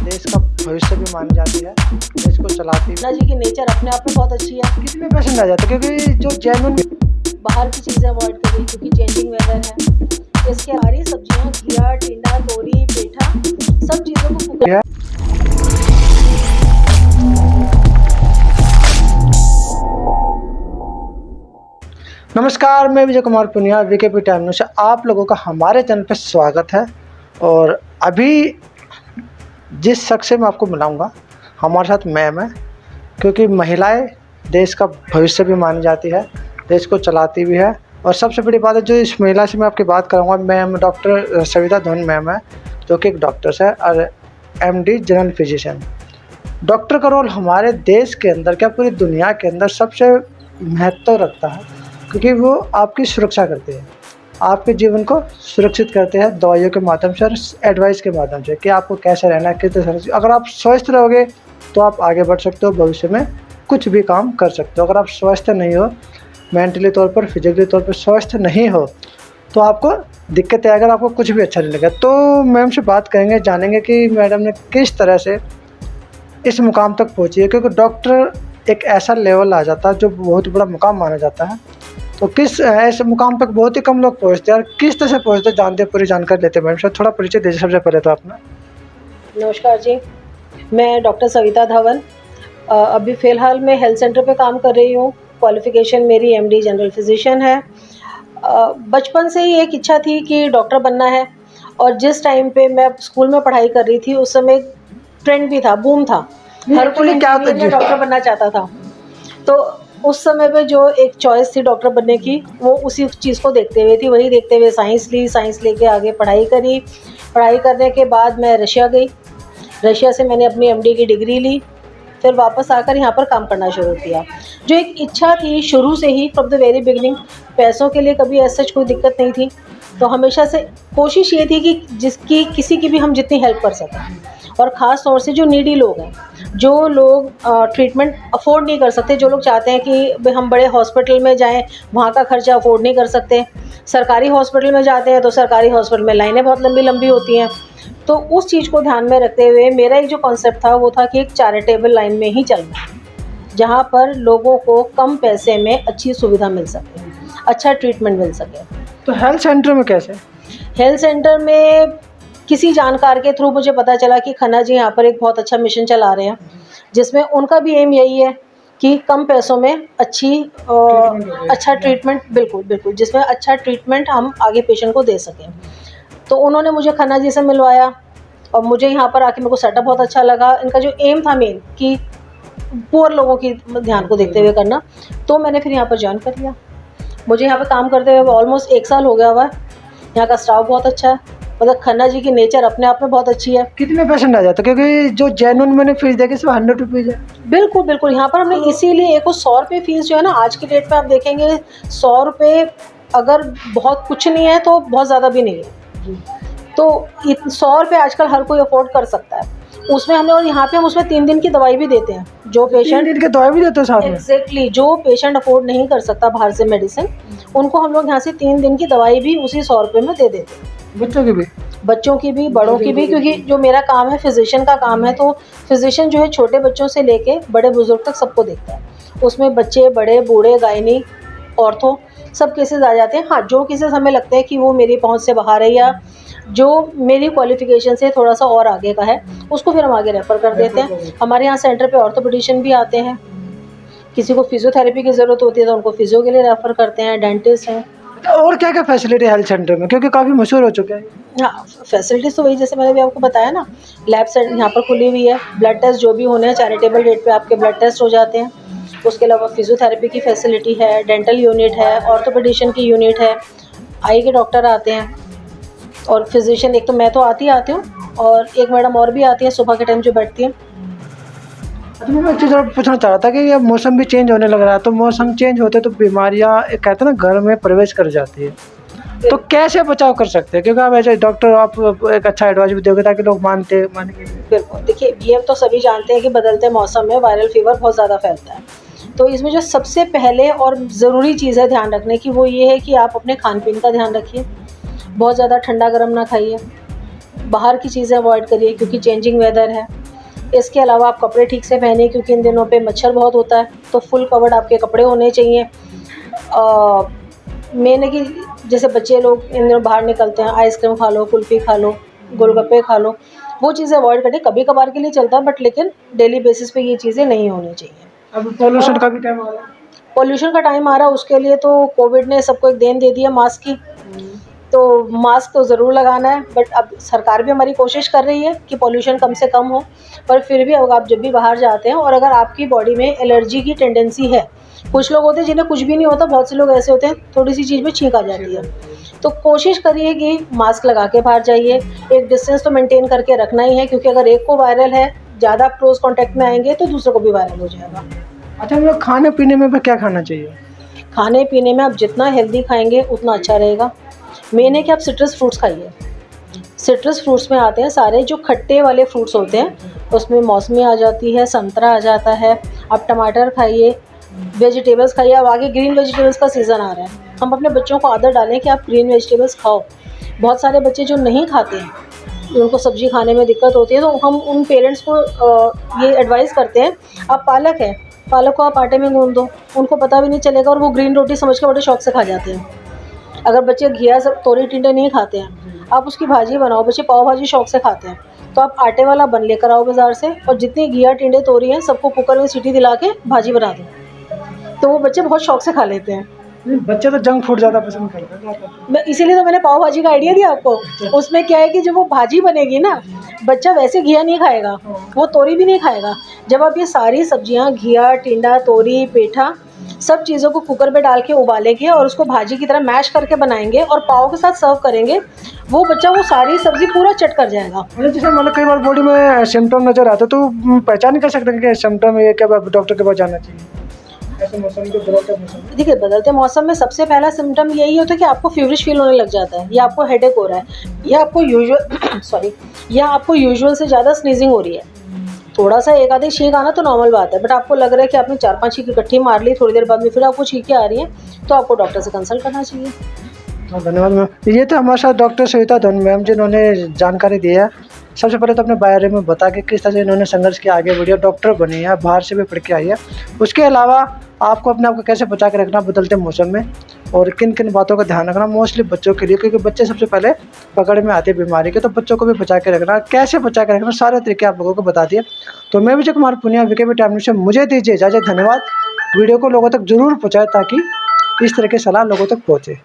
देश का भविष्य भी मानी जाती है, देश को चलाती भी। गंगा जी की नेचर अपने आप में बहुत अच्छी है। कितने पेशेंट आ जाते हैं क्योंकि जो जेन्युइन बाहर की चीज़ें अवॉइड करिए क्योंकि चेंजिंग वेदर है। इसके हरी सब्जियां, घिया, टिंडा, तोरी, पेठा सब चीज़ों को कुक है। नमस्कार, मैं Vijay Kumar Punia VKP time news से आप लोगों का हमारे चैनल पर स्वागत है। और अभी जिस शख्स से मैं आपको मिलाऊंगा हमारे साथ मैम है, क्योंकि महिलाएं देश का भविष्य भी मानी जाती है, देश को चलाती भी है। और सबसे बड़ी बात है, जो इस महिला से मैं आपकी बात करूंगा, ma'am doctor Savita Dhawan ma'am है, जो कि एक डॉक्टर है और एमडी जनरल फिजिशियन। डॉक्टर का रोल हमारे देश के अंदर क्या पूरी दुनिया के अंदर सबसे महत्व रखता है, क्योंकि वो आपकी सुरक्षा करते हैं, आपके जीवन को सुरक्षित करते हैं दवाइयों के माध्यम से और एडवाइस के माध्यम से कि आपको कैसे रहना है, कितने तरह से। अगर आप स्वस्थ रहोगे तो आप आगे बढ़ सकते हो, भविष्य में कुछ भी काम कर सकते हो। अगर आप स्वस्थ नहीं हो, मेंटली तौर पर फिजिकली तौर पर स्वस्थ नहीं हो, तो आपको दिक्कत है, अगर आपको कुछ भी अच्छा नहीं लगा। तो मैम से बात करेंगे, जानेंगे कि मैडम ने किस तरह से इस मुकाम तक पहुँची है, क्योंकि डॉक्टर एक ऐसा लेवल आ जाता है जो बहुत बड़ा मुकाम माना जाता है। तो किस ऐसे मुकाम तक बहुत ही कम लोग पहुँचते हैं, और किस तरह से पहुँचते हैं जानते, पूरी जानकारी लेते हैं। मैम से थोड़ा परिचय दीजिए सबसे पहले तो अपना। नमस्कार जी, मैं डॉक्टर सविता धवन अभी फ़िलहाल मैं हेल्थ सेंटर पे काम कर रही हूँ। क्वालिफ़िकेशन मेरी एमडी जनरल फिजिशियन है। बचपन से ही एक इच्छा थी कि डॉक्टर बनना है, और जिस टाइम पे मैं स्कूल में पढ़ाई कर रही थी उस समय ट्रेंड भी था, बूम था, हर कोई इंजीनियर या डॉक्टर बनना चाहता था। तो उस समय पे जो एक चॉइस थी डॉक्टर बनने की, वो उसी चीज़ को देखते हुए थी, वही देखते हुए साइंस ली, साइंस लेके आगे पढ़ाई करी। पढ़ाई करने के बाद मैं रशिया गई, रशिया से मैंने अपनी एमडी की डिग्री ली, फिर वापस आकर यहाँ पर काम करना शुरू किया। जो एक इच्छा थी शुरू से ही, फ्रॉम द वेरी बिगिनिंग, पैसों के लिए कभी ऐसा कोई दिक्कत नहीं थी, तो हमेशा से कोशिश ये थी कि जिसकी किसी की भी हम जितनी हेल्प कर सकें, और ख़ास तौर से जो नीडी लोग हैं, जो लोग ट्रीटमेंट अफोर्ड नहीं कर सकते, जो लोग चाहते हैं कि भाई हम बड़े हॉस्पिटल में जाएं, वहाँ का खर्चा अफोर्ड नहीं कर सकते, सरकारी हॉस्पिटल में जाते हैं तो सरकारी हॉस्पिटल में लाइनें बहुत लंबी लंबी होती हैं। तो उस चीज़ को ध्यान में रखते हुए मेरा एक जो कॉन्सेप्ट था वो था कि एक चैरिटेबल लाइन में ही चलना है, जहाँ पर लोगों को कम पैसे में अच्छी सुविधा मिल सके, अच्छा ट्रीटमेंट मिल सके। तो हेल्थ सेंटर में कैसे? हेल्थ सेंटर में किसी जानकार के थ्रू मुझे पता चला कि खन्ना जी यहाँ पर एक बहुत अच्छा मिशन चला रहे हैं, जिसमें उनका भी एम यही है कि कम पैसों में अच्छा ट्रीटमेंट, बिल्कुल, जिसमें अच्छा ट्रीटमेंट हम आगे पेशेंट को दे सकें। तो उन्होंने मुझे खन्ना जी से मिलवाया, और मुझे यहाँ पर आके मेरे को सेटअप बहुत अच्छा लगा। इनका जो एम था मेन कि पुअर लोगों की ध्यान को देखते हुए करना, तो मैंने फिर यहाँ पर ज्वाइन कर लिया। मुझे यहाँ पर काम करते हुए ऑलमोस्ट 1 साल हो गया हुआ है। यहाँ का स्टाफ बहुत अच्छा है, मतलब खन्ना जी की नेचर अपने आप में बहुत अच्छी है। कितने पेशेंट आ जाते हैं, क्योंकि जो जेन्युइन मैंने फीस देखी सिर्फ 100 रुपीज़ है। बिल्कुल, यहाँ पर हमने इसीलिए एक 100 रुपये फीस जो है ना, आज की डेट पे आप देखेंगे 100 रुपये अगर बहुत कुछ नहीं है तो बहुत ज़्यादा भी नहीं है। तो 100 रुपये आजकल हर कोई अफोर्ड कर सकता है उसमें हमने, और यहाँ पे हम उसमें 3 दिन की दवाई भी देते हैं। जो 3 पेशेंट दिन की दवाई भी देते हो साथ में? एग्जैक्टली, जो पेशेंट अफोर्ड नहीं कर सकता बाहर से मेडिसिन, उनको हम लोग यहाँ से 3 दिन की दवाई भी उसी 100 रुपये में दे देते हैं। बच्चों की भी बड़ों की भी, क्योंकि जो मेरा काम है फिजिशियन का काम है, तो फिजिशियन जो है छोटे बच्चों से लेके बड़े बुजुर्ग तक सबको देखता है। उसमें बच्चे, बड़े, बूढ़े, गायनी, ऑर्थो सब केसेस आ जाते हैं। हाँ, जो केसेस हमें लगता है कि वो मेरी पहुंच से बाहर है या जो मेरी क्वालिफिकेशन से थोड़ा सा और आगे का है, उसको फिर हम आगे रेफ़र कर देते हैं। हमारे यहाँ सेंटर पे ऑर्थोपेडिशियन भी आते हैं, किसी को फिजियोथेरेपी की ज़रूरत होती है तो उनको फिजियो के लिए रेफ़र करते हैं, डेंटिस्ट हैं। और क्या क्या फैसिलिटी है हेल्थ सेंटर में, क्योंकि काफ़ी मशहूर हो चुका है? हाँ, फैसिलिटीज़ तो वही जैसे मैंने भी आपको बताया ना, लैब सेंटर यहाँ पर खुली हुई है, ब्लड टेस्ट जो भी होने हैं चैरिटेबल रेट पे आपके ब्लड टेस्ट हो जाते हैं। उसके अलावा फिजियोथेरेपी की फैसिलिटी है, डेंटल यूनिट है, ऑर्थोपेडिशियन की यूनिट है, आई के डॉक्टर आते हैं, और फिजिशियन एक तो मैं तो आती हूँ, और एक मैडम और भी आती है सुबह के टाइम जो बैठती हैं। अच्छा, मैं एक चीज़ और पूछना चाह रहा था कि ये मौसम भी चेंज होने लग रहा है, तो मौसम चेंज होते तो बीमारियाँ कहते हैं ना घर में प्रवेश कर जाती है, तो कैसे बचाव कर सकते हैं? क्योंकि आप ऐसे डॉक्टर, आप एक अच्छा एडवाइस भी दोगे ताकि लोग मानेंगे। बिल्कुल, देखिए ये तो सभी जानते हैं कि बदलते मौसम में वायरल फीवर बहुत ज़्यादा फैलता है। तो इसमें जो सबसे पहले और ज़रूरी चीज़ है ध्यान रखने की, वो ये है कि आप अपने खान पीन का ध्यान रखिए। बहुत ज़्यादा ठंडा गर्म ना खाइए, बाहर की चीज़ें अवॉइड करिए क्योंकि चेंजिंग वेदर है। इसके अलावा आप कपड़े ठीक से पहनिए क्योंकि इन दिनों पे मच्छर बहुत होता है, तो फुल कवर्ड आपके कपड़े होने चाहिए। मेन है कि जैसे बच्चे लोग इन दिनों बाहर निकलते हैं, आइसक्रीम खा लो, कुल्फ़ी खा लो, गोलगप्पे खा लो, वो चीज़ें अवॉइड करिए। कभी-कभार के लिए चलता है बट लेकिन डेली बेसिस पे ये चीज़ें नहीं होनी चाहिए। अब पॉल्यूशन का भी टाइम आ रहा है। पॉल्यूशन का टाइम आ रहा है, उसके लिए तो कोविड ने सबको एक देन दे दिया मास्क की। तो मास्क तो ज़रूर लगाना है, बट अब सरकार भी हमारी कोशिश कर रही है कि पॉल्यूशन कम से कम हो। पर फिर भी अगर आप जब भी बाहर जाते हैं और अगर आपकी बॉडी में एलर्जी की टेंडेंसी है, कुछ लोग होते हैं जिन्हें कुछ भी नहीं होता, बहुत से लोग ऐसे होते हैं थोड़ी सी चीज़ में छींक आ जाती है। तो कोशिश करिए कि मास्क लगा के बाहर जाइए। एक डिस्टेंस तो मेंटेन करके रखना ही है क्योंकि अगर एक को वायरल है, ज़्यादा क्लोज कॉन्टैक्ट में आएंगे तो दूसरों को भी वायरल हो जाएगा। अच्छा, हम लोग खाने पीने में भी क्या खाना चाहिए? खाने पीने में आप जितना हेल्दी खाएंगे उतना अच्छा रहेगा। मेन है कि आप सिट्रस फ्रूट्स खाइए। सिट्रस फ्रूट्स में आते हैं सारे जो खट्टे वाले फ्रूट्स होते हैं, उसमें मौसमी आ जाती है, संतरा आ जाता है। आप टमाटर खाइए, वेजिटेबल्स खाइए। अब आगे ग्रीन वेजिटेबल्स का सीज़न आ रहा है, हम अपने बच्चों को आदत डालें कि आप ग्रीन वेजिटेबल्स खाओ। बहुत सारे बच्चे जो नहीं खाते हैं, उनको सब्ज़ी खाने में दिक्कत होती है, तो हम उन पेरेंट्स को ये एडवाइस करते हैं, आप पालक है, पालक को आप आटे में गूँध दो, उनको पता भी नहीं चलेगा और वो ग्रीन रोटी समझ के बड़े शौक से खा जाते हैं। अगर बच्चे घिया सब तोरी टिंडे नहीं खाते हैं, आप उसकी भाजी बनाओ, बच्चे पाव भाजी शौक से खाते हैं, तो आप आटे वाला बन लेकर आओ बाज़ार से और जितनी घिया टिंडे तोरी हैं सबको कुकर में सीटी दिला के भाजी बना दो, तो वो बच्चे बहुत शौक से खा लेते हैं। नहीं, बच्चे तो जंक फूड ज़्यादा पसंद करते हैं, क्या करते हैं? मैं इसीलिए तो मैंने पाव भाजी का आइडिया दिया आपको। उसमें क्या है कि जब वो भाजी बनेगी ना, बच्चा वैसे घिया नहीं खाएगा, वो तोरी भी नहीं खाएगा। जब आप ये सारी सब्जियां घिया, टिंडा, तोरी, पेठा सब चीज़ों को कुकर में डाल के उबालेंगे और उसको भाजी की तरह मैश करके बनाएंगे और पाव के साथ सर्व करेंगे, वो बच्चा वो सारी सब्जी पूरा चट कर जाएगा। मतलब जैसे मतलब कई बार बॉडी में सिम्टम नज़र आते हैं, तो पहचान नहीं कर सकते कि सिम्टम है, क्या डॉक्टर के पास जाना चाहिए? ऐसे मौसम के बदलते मौसम में। देखिए, बदलते मौसम में सबसे पहला सिम्पटम यही होता है कि आपको फीवरिश फील होने लग जाता है, या आपको हेडेक हो रहा है, या आपको यूजुअल सॉरी या आपको यूजुअल से ज़्यादा स्नीजिंग हो रही है। थोड़ा सा एक आधी छींक आना तो नॉर्मल बात है, बट आपको लग रहा है कि आपने 4-5 छींक इकट्ठी मार ली, थोड़ी देर बाद में फिर आपको छींकें आ रही हैं, तो आपको डॉक्टर से कंसल्ट करना चाहिए। हाँ, धन्यवाद मैम। ये तो हमारे साथ डॉक्टर सविता धवन मैम जिन्होंने जानकारी दी है। सबसे पहले तो अपने बारे में बता के किस तरह से इन्होंने संघर्ष किया, आगे बढ़ी और डॉक्टर बनी है, बाहर से भी पढ़ के आई है। उसके अलावा आपको अपने आप को कैसे बचा के रखना बदलते मौसम में, और किन किन बातों का ध्यान रखना मोस्टली बच्चों के लिए, क्योंकि बच्चे सबसे पहले पकड़ में आते हैं बीमारी के, तो बच्चों को भी बचा के रखना, कैसे बचा के रखना, सारे तरीके आप लोगों को बता दिए। तो मैं Vijay Kumar Punia, VKB time news से मुझे दीजिए इजाज़त। धन्यवाद। वीडियो को लोगों तक ज़रूर पहुँचाएँ ताकि इस तरह की सलाह लोगों तक पहुँचे।